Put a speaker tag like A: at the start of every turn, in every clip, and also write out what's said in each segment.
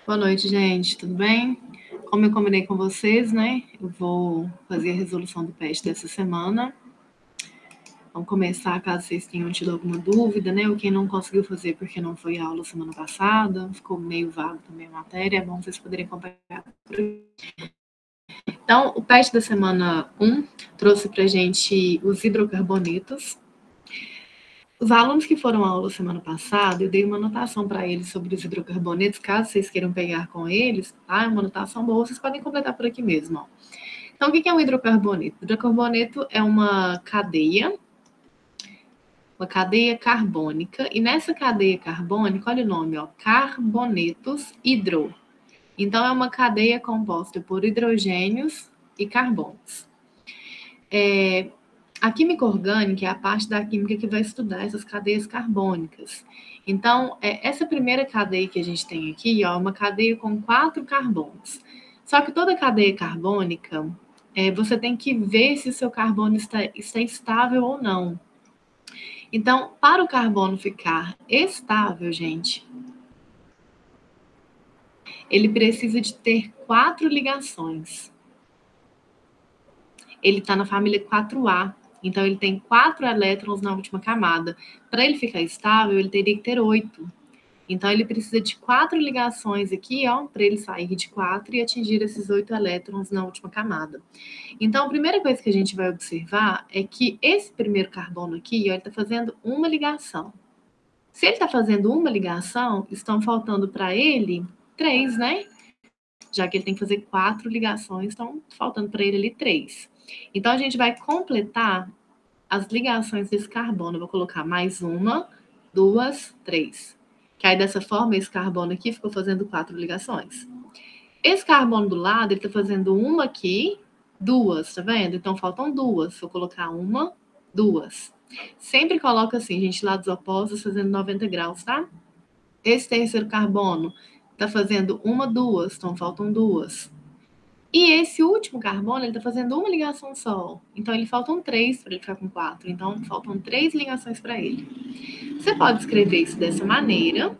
A: Boa noite, gente. Tudo bem? Como eu combinei com vocês, né? Eu vou fazer a resolução do PET dessa semana. Vamos começar, caso vocês tenham tido alguma dúvida, né? Ou quem não conseguiu fazer porque não foi aula semana passada, ficou meio vago também a matéria, é bom vocês poderem acompanhar por aqui. Então, o PET da semana 1 trouxe pra gente os hidrocarbonetos. Os alunos que foram à aula semana passada, eu dei uma anotação para eles sobre os hidrocarbonetos, caso vocês queiram pegar com eles, tá? É uma anotação boa, vocês podem completar por aqui mesmo, ó. Então, o que é um hidrocarboneto? O hidrocarboneto é uma cadeia carbônica, e nessa cadeia carbônica, olha o nome, ó, carbonetos hidro. Então, é uma cadeia composta por hidrogênios e carbonos. A química orgânica é a parte da química que vai estudar essas cadeias carbônicas. Então, essa primeira cadeia que a gente tem aqui, ó, é uma cadeia com 4 carbonos. Só que toda cadeia carbônica, você tem que ver se o seu carbono está estável ou não. Então, para o carbono ficar estável, gente, ele precisa de ter 4 ligações. Ele está na família 4A. Então, ele tem 4 elétrons na última camada. Para ele ficar estável, ele teria que ter 8. Então, ele precisa de 4 ligações aqui, ó, para ele sair de 4 e atingir esses 8 elétrons na última camada. Então, a primeira coisa que a gente vai observar é que esse primeiro carbono aqui, ó, ele está fazendo uma ligação. Se ele está fazendo uma ligação, estão faltando para ele 3, né? Já que ele tem que fazer 4 ligações, estão faltando para ele ali 3. Então, a gente vai completar as ligações desse carbono. Eu vou colocar mais 1, 2, 3. Que aí, dessa forma, esse carbono aqui ficou fazendo 4 ligações. Esse carbono do lado, ele está fazendo uma aqui, 2, tá vendo? Então, faltam 2. Vou colocar 1, 2. Sempre coloca assim, gente, lados opostos, fazendo 90 graus, tá? Esse terceiro carbono está fazendo 1, 2, então faltam 2. E esse último carbono, ele está fazendo uma ligação só. Então, ele faltam 3 para ele ficar com 4. Então, faltam 3 ligações para ele. Você pode escrever isso dessa maneira,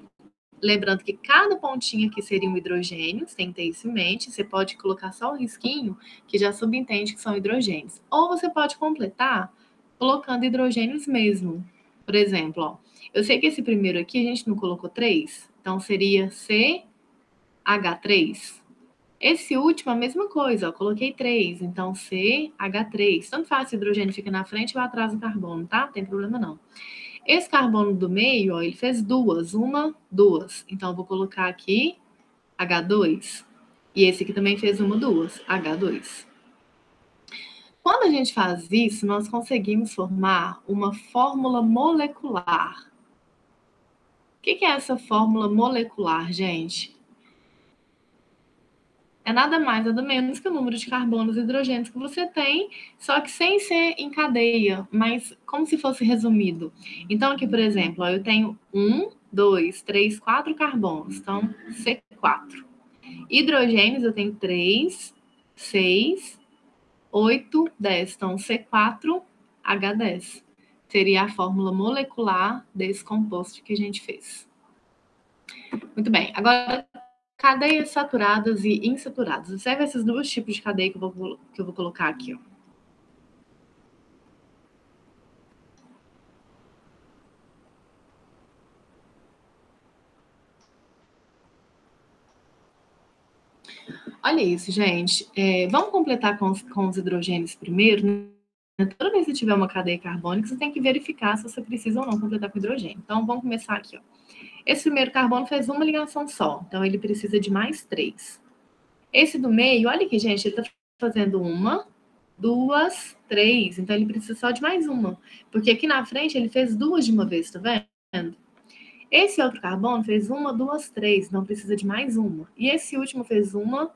A: lembrando que cada pontinho aqui seria um hidrogênio, você tem que ter isso em mente. Você pode colocar só o risquinho, que já subentende que são hidrogênios. Ou você pode completar colocando hidrogênios mesmo. Por exemplo, ó, eu sei que esse primeiro aqui a gente não colocou 3, então seria CH3. Esse último, a mesma coisa, ó, coloquei 3, então CH3. Tanto faz se o hidrogênio fica na frente ou atrás do carbono, tá? Não tem problema não. Esse carbono do meio, ó, ele fez 2, 1, 2. Então, eu vou colocar aqui H2. E esse aqui também fez 1, 2, H2. Quando a gente faz isso, nós conseguimos formar uma fórmula molecular. O que é essa fórmula molecular, gente? É nada mais, nada menos que o número de carbonos e hidrogênios que você tem, só que sem ser em cadeia, mas como se fosse resumido. Então, aqui, por exemplo, ó, eu tenho 1, 2, 3, 4 carbonos, então C4. Hidrogênios, eu tenho 3, 6, 8, 10, então C4H10. Seria a fórmula molecular desse composto que a gente fez. Muito bem, agora cadeias saturadas e insaturadas. Observe esses dois tipos de cadeia que eu vou colocar aqui, ó. Olha isso, gente. Vamos completar com os hidrogênios primeiro, né? Toda vez que tiver uma cadeia carbônica, você tem que verificar se você precisa ou não completar com hidrogênio. Então, vamos começar aqui, ó. Esse primeiro carbono fez uma ligação só, então ele precisa de mais 3. Esse do meio, olha aqui, gente, ele está fazendo 1, 2, 3, então ele precisa só de mais uma, porque aqui na frente ele fez 2 de uma vez, tá vendo? Esse outro carbono fez 1, 2, 3, não precisa de mais uma. E esse último fez 1,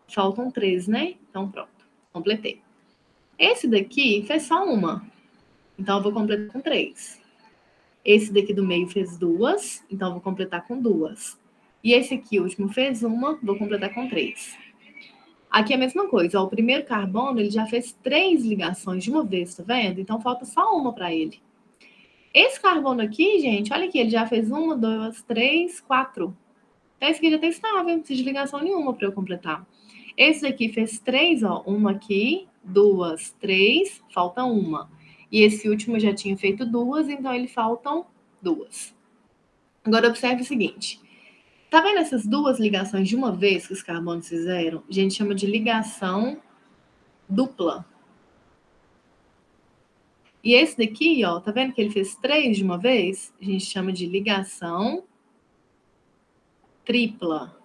A: faltam 3, né? Então pronto, completei. Esse daqui fez só uma, então eu vou completar com 3. Esse daqui do meio fez 2, então eu vou completar com 2. E esse aqui, o último, fez 1, vou completar com 3. Aqui é a mesma coisa, ó, o primeiro carbono ele já fez 3 ligações de uma vez, tá vendo? Então falta só uma para ele. Esse carbono aqui, gente, olha aqui, ele já fez 1, 2, 3, 4. Então, esse aqui já está estável, não precisa de ligação nenhuma para eu completar. Esse daqui fez 3, ó. Uma aqui, 2, 3, falta uma. E esse último já tinha feito 2, então ele faltam 2. Agora, observe o seguinte. Tá vendo essas duas ligações de uma vez que os carbonos fizeram? A gente chama de ligação dupla. E esse daqui, ó, tá vendo que ele fez 3 de uma vez? A gente chama de ligação tripla.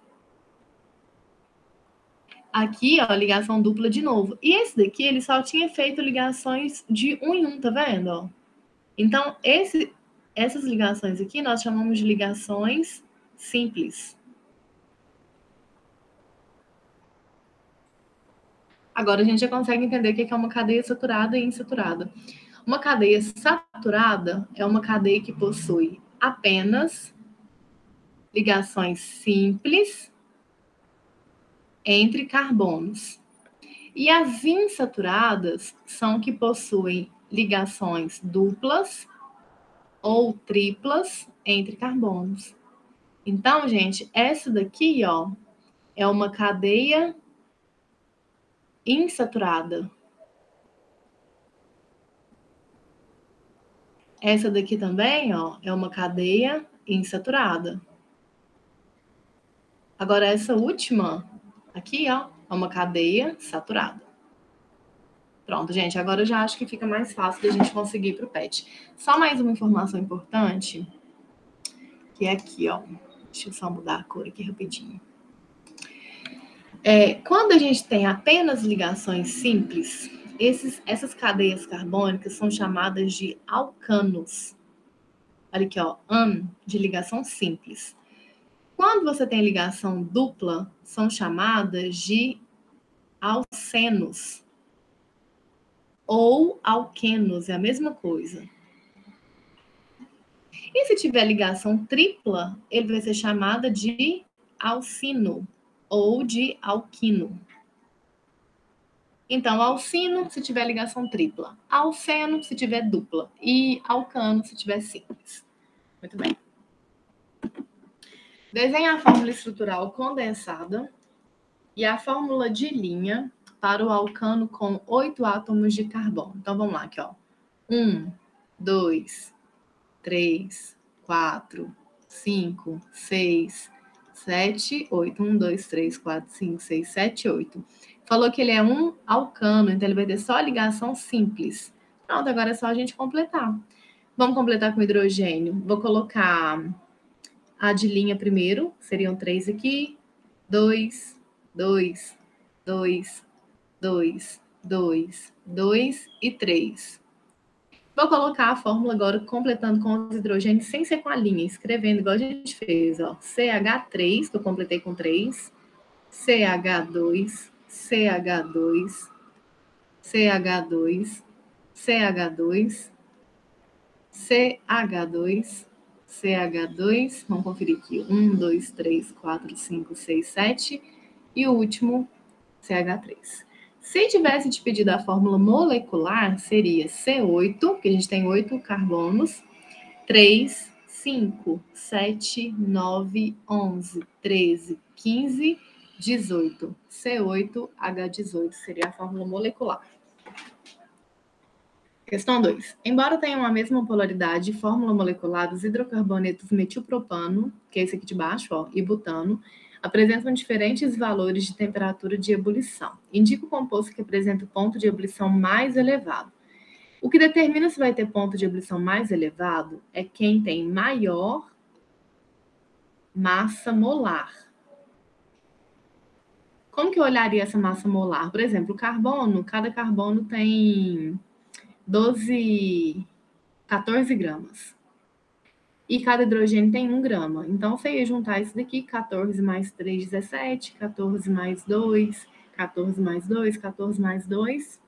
A: Aqui, ó, ligação dupla de novo. E esse daqui, ele só tinha feito ligações de um em um, tá vendo? Ó? Então, essas ligações aqui nós chamamos de ligações simples. Agora a gente já consegue entender o que é uma cadeia saturada e insaturada. Uma cadeia saturada é uma cadeia que possui apenas ligações simples entre carbonos. E as insaturadas são que possuem ligações duplas ou triplas entre carbonos. Então, gente, essa daqui, ó, é uma cadeia insaturada. Essa daqui também, ó, é uma cadeia insaturada. Agora, essa última aqui, ó, é uma cadeia saturada. Pronto, gente, agora eu já acho que fica mais fácil da gente conseguir para o PET. Só mais uma informação importante, que é aqui, ó. Deixa eu só mudar a cor aqui rapidinho. Quando a gente tem apenas ligações simples, essas cadeias carbônicas são chamadas de alcanos. Olha aqui, ó, de ligação simples. Quando você tem ligação dupla, são chamadas de alcenos ou alquenos, é a mesma coisa. E se tiver ligação tripla, ele vai ser chamada de alcino ou de alquino. Então, alcino se tiver ligação tripla, alceno se tiver dupla e alcano se tiver simples. Muito bem. Desenhe a fórmula estrutural condensada e a fórmula de linha para o alcano com 8 átomos de carbono. Então, vamos lá aqui, ó. 1, 2, 3, 4, 5, 6, 7, 8. 1, 2, 3, 4, 5, 6, 7, 8. Falou que ele é um alcano, então ele vai ter só ligação simples. Pronto, agora é só a gente completar. Vamos completar com hidrogênio. Vou colocar a de linha primeiro, seriam 3 aqui. 2, 2, 2, 2, 2, 2 e 3. Vou colocar a fórmula agora completando com os hidrogênios sem ser com a linha, escrevendo igual a gente fez, ó. CH3, que eu completei com 3, CH2, CH2, CH2, CH2, CH2, CH2, vamos conferir aqui, 1, 2, 3, 4, 5, 6, 7, e o último, CH3. Se tivesse te pedido a fórmula molecular, seria C8, que a gente tem 8 carbonos, 3, 5, 7, 9, 11, 13, 15, 18. C8H18 seria a fórmula molecular. Questão 2. Embora tenham a mesma polaridade e fórmula molecular, os hidrocarbonetos metilpropano, que é esse aqui de baixo, ó, e butano, apresentam diferentes valores de temperatura de ebulição. Indica o composto que apresenta o ponto de ebulição mais elevado. O que determina se vai ter ponto de ebulição mais elevado é quem tem maior massa molar. Como que eu olharia essa massa molar? Por exemplo, o carbono, cada carbono tem 14 gramas. E cada hidrogênio tem 1 grama. Então, você ia juntar isso daqui, 14 mais 3, 17, 14 mais 2, 14 mais 2, 14 mais 2.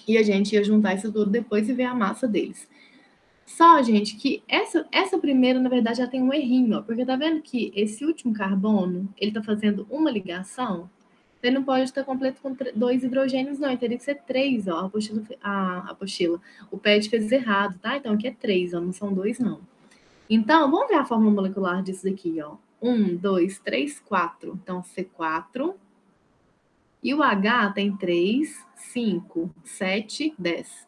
A: E a gente ia juntar isso tudo depois e ver a massa deles. Só, gente, que essa primeira, na verdade, já tem um errinho, ó, porque tá vendo que esse último carbono, ele tá fazendo uma ligação, ele não pode estar completo com 2 hidrogênios, não, ele teria que ser 3, ó, a apostila. O PET fez errado, tá? Então, aqui é 3, ó, não são 2, não. Então, vamos ver a fórmula molecular disso daqui, ó. 1, 2, 3, 4. Então, C4. E o H tem 3, 5, 7, 10.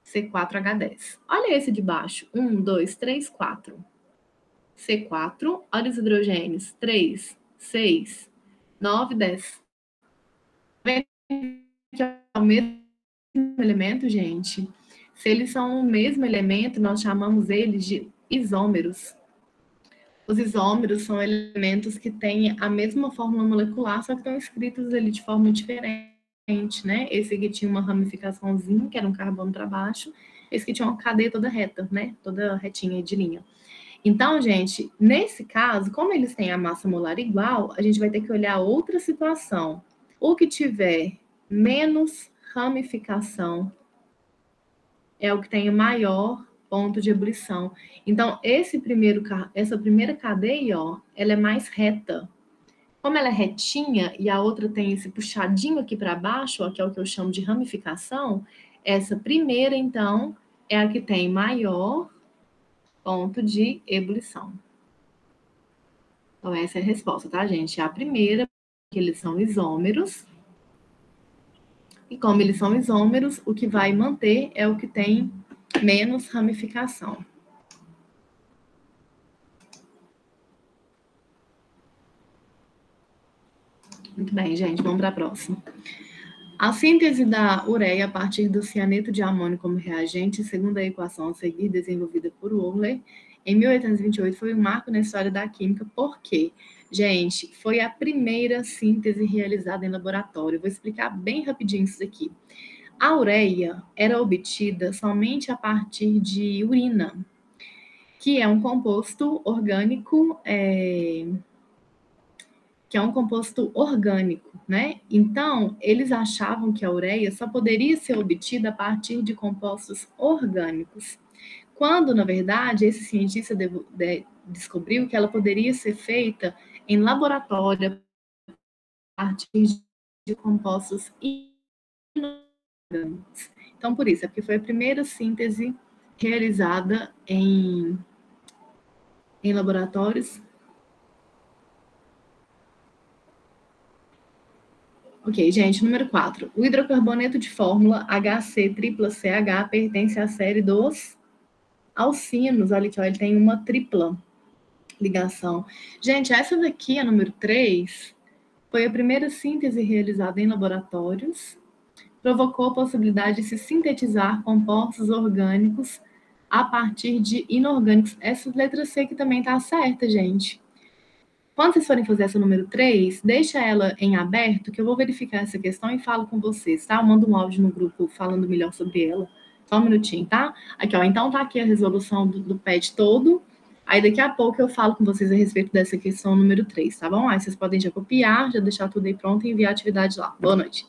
A: C4H10. Olha esse de baixo. 1, 2, 3, 4. C4. Olha os hidrogênios. 3, 6, 9, 10. Vendo que é o mesmo elemento, gente? Se eles são o mesmo elemento, nós chamamos eles de isômeros. Os isômeros são elementos que têm a mesma fórmula molecular, só que estão escritos ali de forma diferente, né? Esse aqui tinha uma ramificaçãozinha, que era um carbono para baixo. Esse aqui tinha uma cadeia toda reta, né? Toda retinha de linha. Então, gente, nesse caso, como eles têm a massa molar igual, a gente vai ter que olhar outra situação. O que tiver menos ramificação é o que tem o maior ponto de ebulição. Então, essa primeira cadeia, ó, ela é mais reta. Como ela é retinha e a outra tem esse puxadinho aqui para baixo, ó, que é o que eu chamo de ramificação, essa primeira, então, é a que tem maior ponto de ebulição. Então, essa é a resposta, tá, gente? A primeira, que eles são isômeros. E como eles são isômeros, o que vai manter é o que tem menos ramificação. Muito bem, gente, vamos para a próxima. A síntese da ureia a partir do cianeto de amônio como reagente, segundo a equação a seguir desenvolvida por Euler, em 1828, foi um marco na história da química, porque, gente, foi a primeira síntese realizada em laboratório. Vou explicar bem rapidinho isso aqui. A ureia era obtida somente a partir de urina, que é um composto orgânico, né? Então, eles achavam que a ureia só poderia ser obtida a partir de compostos orgânicos, quando, na verdade, esse cientista descobriu que ela poderia ser feita em laboratório a partir de compostos inorgânicos. Então, por isso, é porque foi a primeira síntese realizada em laboratórios. Ok, gente, número 4. O hidrocarboneto de fórmula HC-CH pertence à série dos alcinos. Olha aqui, ó, ele tem uma tripla ligação. Gente, essa daqui, a número 3, foi a primeira síntese realizada em laboratórios. Provocou a possibilidade de se sintetizar compostos orgânicos a partir de inorgânicos. Essa letra C aqui também tá certa, gente. Quando vocês forem fazer essa número 3, deixa ela em aberto, que eu vou verificar essa questão e falo com vocês, tá? Eu mando um áudio no grupo falando melhor sobre ela. Só um minutinho, tá? Aqui, ó. Então tá aqui a resolução do PET todo. Aí daqui a pouco eu falo com vocês a respeito dessa questão número 3, tá bom? Aí vocês podem já copiar, já deixar tudo aí pronto e enviar a atividade lá. Boa noite.